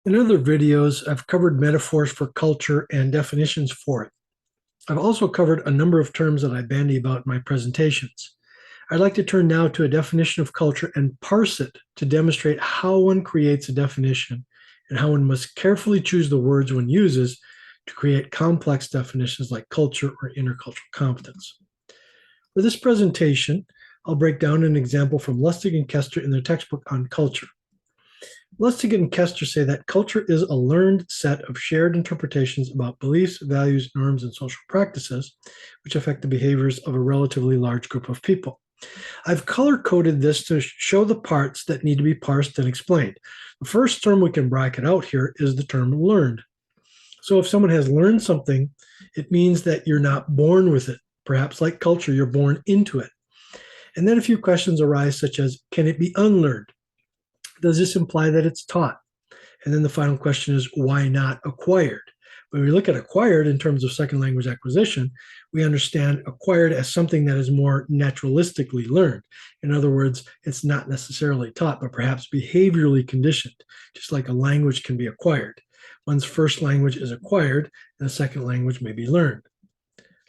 In other videos, I've covered metaphors for culture and definitions for it. I've also covered a number of terms that I bandy about in my presentations. I'd like to turn now to a definition of culture and parse it to demonstrate how one creates a definition and how one must carefully choose the words one uses to create complex definitions like culture or intercultural competence. For this presentation, I'll break down an example from Lustig and Kester in their textbook on culture. Lustig and Kester say that culture is a learned set of shared interpretations about beliefs, values, norms, and social practices, which affect the behaviors of a relatively large group of people. I've color-coded this to show the parts that need to be parsed and explained. The first term we can bracket out here is the term learned. So if someone has learned something, it means that you're not born with it. Perhaps like culture, you're born into it. And then a few questions arise, such as, can it be unlearned? Does this imply that it's taught? And then the final question is, why not acquired? When we look at acquired in terms of second language acquisition, we understand acquired as something that is more naturalistically learned. In other words, it's not necessarily taught, but perhaps behaviorally conditioned, just like a language can be acquired. One's first language is acquired, and a second language may be learned.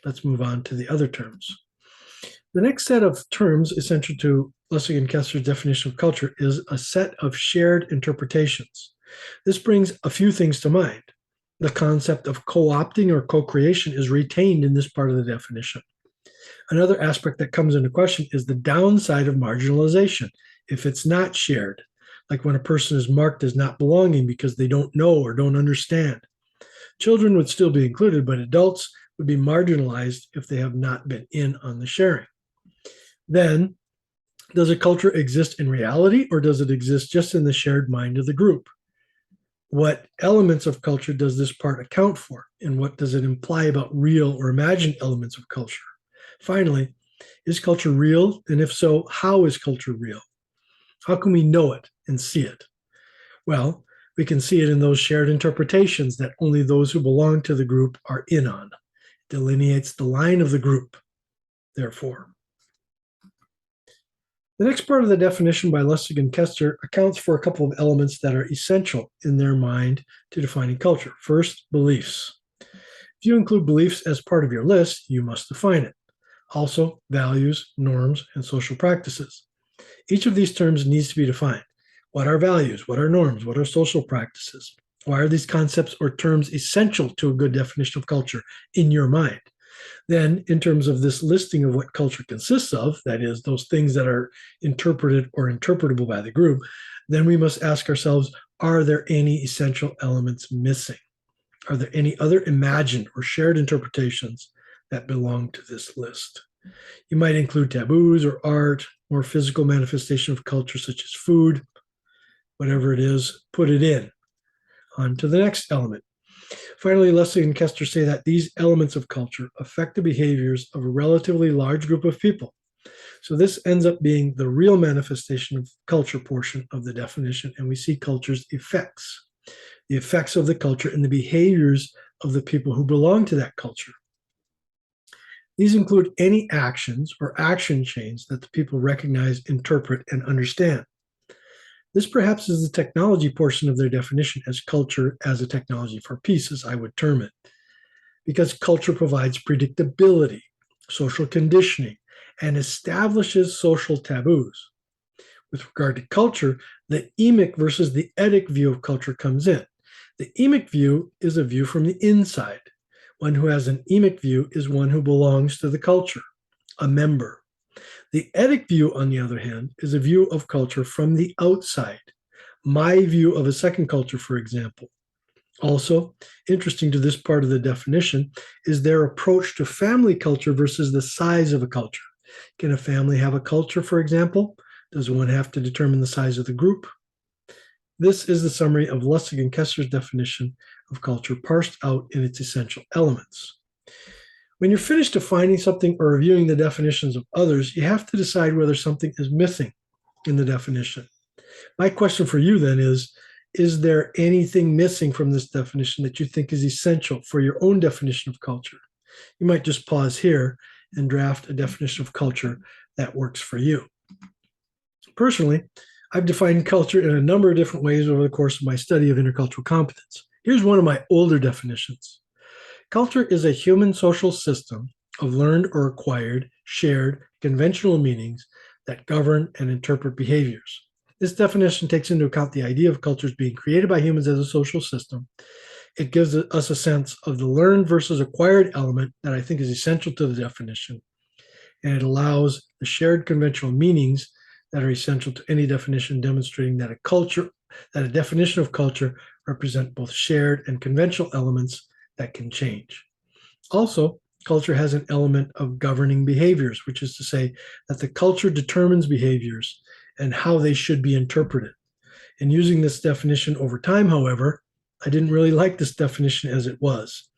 Let's move on to the other terms. The next set of terms essential to Lustig and Kester's definition of culture is a set of shared interpretations. This brings a few things to mind. The concept of co-opting or co-creation is retained in this part of the definition. Another aspect that comes into question is the downside of marginalization if it's not shared, like when a person is marked as not belonging because they don't know or don't understand. Children would still be included, but adults would be marginalized if they have not been in on the sharing. Then, does a culture exist in reality, or does it exist just in the shared mind of the group? What elements of culture does this part account for, and what does it imply about real or imagined elements of culture? Finally, is culture real? And if so, how is culture real? How can we know it and see it? Well, we can see it in those shared interpretations that only those who belong to the group are in on. It delineates the line of the group, therefore. The next part of the definition by Lustig and Kester accounts for a couple of elements that are essential in their mind to defining culture. First, beliefs. If you include beliefs as part of your list, you must define it. Also, values, norms, and social practices. Each of these terms needs to be defined. What are values? What are norms? What are social practices? Why are these concepts or terms essential to a good definition of culture in your mind? Then, in terms of this listing of what culture consists of, that is, those things that are interpreted or interpretable by the group, then we must ask ourselves, are there any essential elements missing? Are there any other imagined or shared interpretations that belong to this list? You might include taboos or art or physical manifestation of culture, such as food, whatever it is, put it in. On to the next element. Finally, Lustig and Kester say that these elements of culture affect the behaviors of a relatively large group of people. So this ends up being the real manifestation of culture portion of the definition, and we see culture's effects, the effects of the culture and the behaviors of the people who belong to that culture. These include any actions or action chains that the people recognize, interpret, and understand. This perhaps is the technology portion of their definition as culture as a technology for peace, as I would term it, because culture provides predictability, social conditioning, and establishes social taboos. With regard to culture, the Emic versus the Etic view of culture comes in. The Emic view is a view from the inside. One who has an Emic view is one who belongs to the culture, a member. The Etic view, on the other hand, is a view of culture from the outside. My view of a second culture, for example. Also, interesting to this part of the definition is their approach to family culture versus the size of a culture. Can a family have a culture, for example? Does one have to determine the size of the group? This is the summary of Lustig and Kester's definition of culture parsed out in its essential elements. When you're finished defining something or reviewing the definitions of others, you have to decide whether something is missing in the definition. My question for you then is there anything missing from this definition that you think is essential for your own definition of culture? You might just pause here and draft a definition of culture that works for you. Personally, I've defined culture in a number of different ways over the course of my study of intercultural competence. Here's one of my older definitions. Culture is a human social system of learned or acquired, shared, conventional meanings that govern and interpret behaviors. This definition takes into account the idea of cultures being created by humans as a social system. It gives us a sense of the learned versus acquired element that I think is essential to the definition. And it allows the shared conventional meanings that are essential to any definition, demonstrating that a definition of culture represent both shared and conventional elements that can change. Also, culture has an element of governing behaviors, which is to say that the culture determines behaviors and how they should be interpreted. In using this definition over time, however, I didn't really like this definition as it was,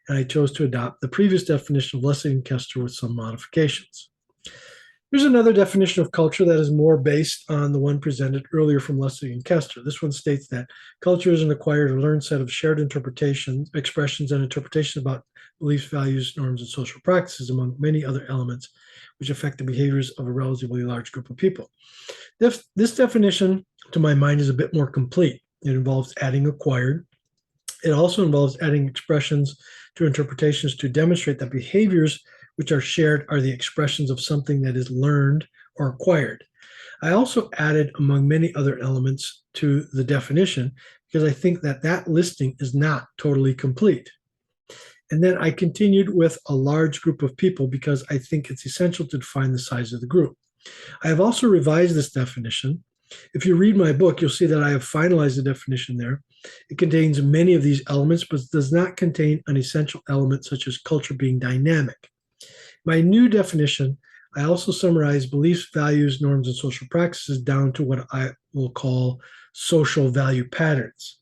and I chose to adopt the previous definition of Lessig and Kester with some modifications. Here's another definition of culture that is more based on the one presented earlier from Lessig and Kester. This one states that culture is an acquired or learned set of shared interpretations, expressions, and interpretations about beliefs, values, norms, and social practices, among many other elements which affect the behaviors of a relatively large group of people. This definition, to my mind, is a bit more complete. It involves adding acquired. It also involves adding expressions to interpretations to demonstrate that behaviors which are shared are the expressions of something that is learned or acquired. I also added, among many other elements, to the definition because I think that that listing is not totally complete. And then I continued with a large group of people because I think it's essential to define the size of the group. I have also revised this definition. If you read my book, you'll see that I have finalized the definition there. It contains many of these elements, but does not contain an essential element such as culture being dynamic. My new definition, I also summarize beliefs, values, norms, and social practices down to what I will call social value patterns.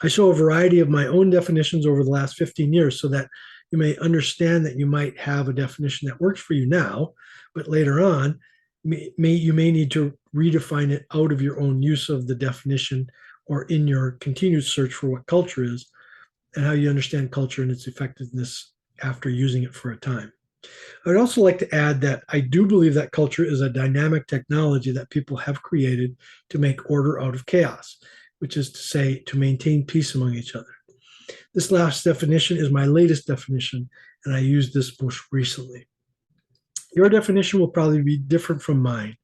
I show a variety of my own definitions over the last 15 years so that you may understand that you might have a definition that works for you now, but later on, you may need to redefine it out of your own use of the definition or in your continued search for what culture is and how you understand culture and its effectiveness after using it for a time. I would also like to add that I do believe that culture is a dynamic technology that people have created to make order out of chaos, which is to say, to maintain peace among each other. This last definition is my latest definition, and I used this most recently. Your definition will probably be different from mine,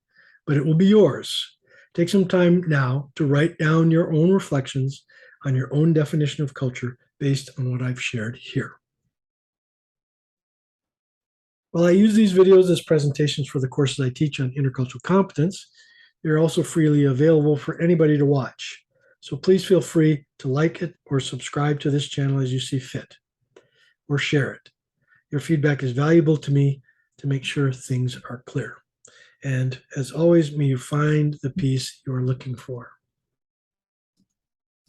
but it will be yours. Take some time now to write down your own reflections on your own definition of culture based on what I've shared here. While I use these videos as presentations for the courses I teach on intercultural competence, they're also freely available for anybody to watch. So please feel free to like it or subscribe to this channel as you see fit, or share it. Your feedback is valuable to me to make sure things are clear. And as always, may you find the peace you are looking for.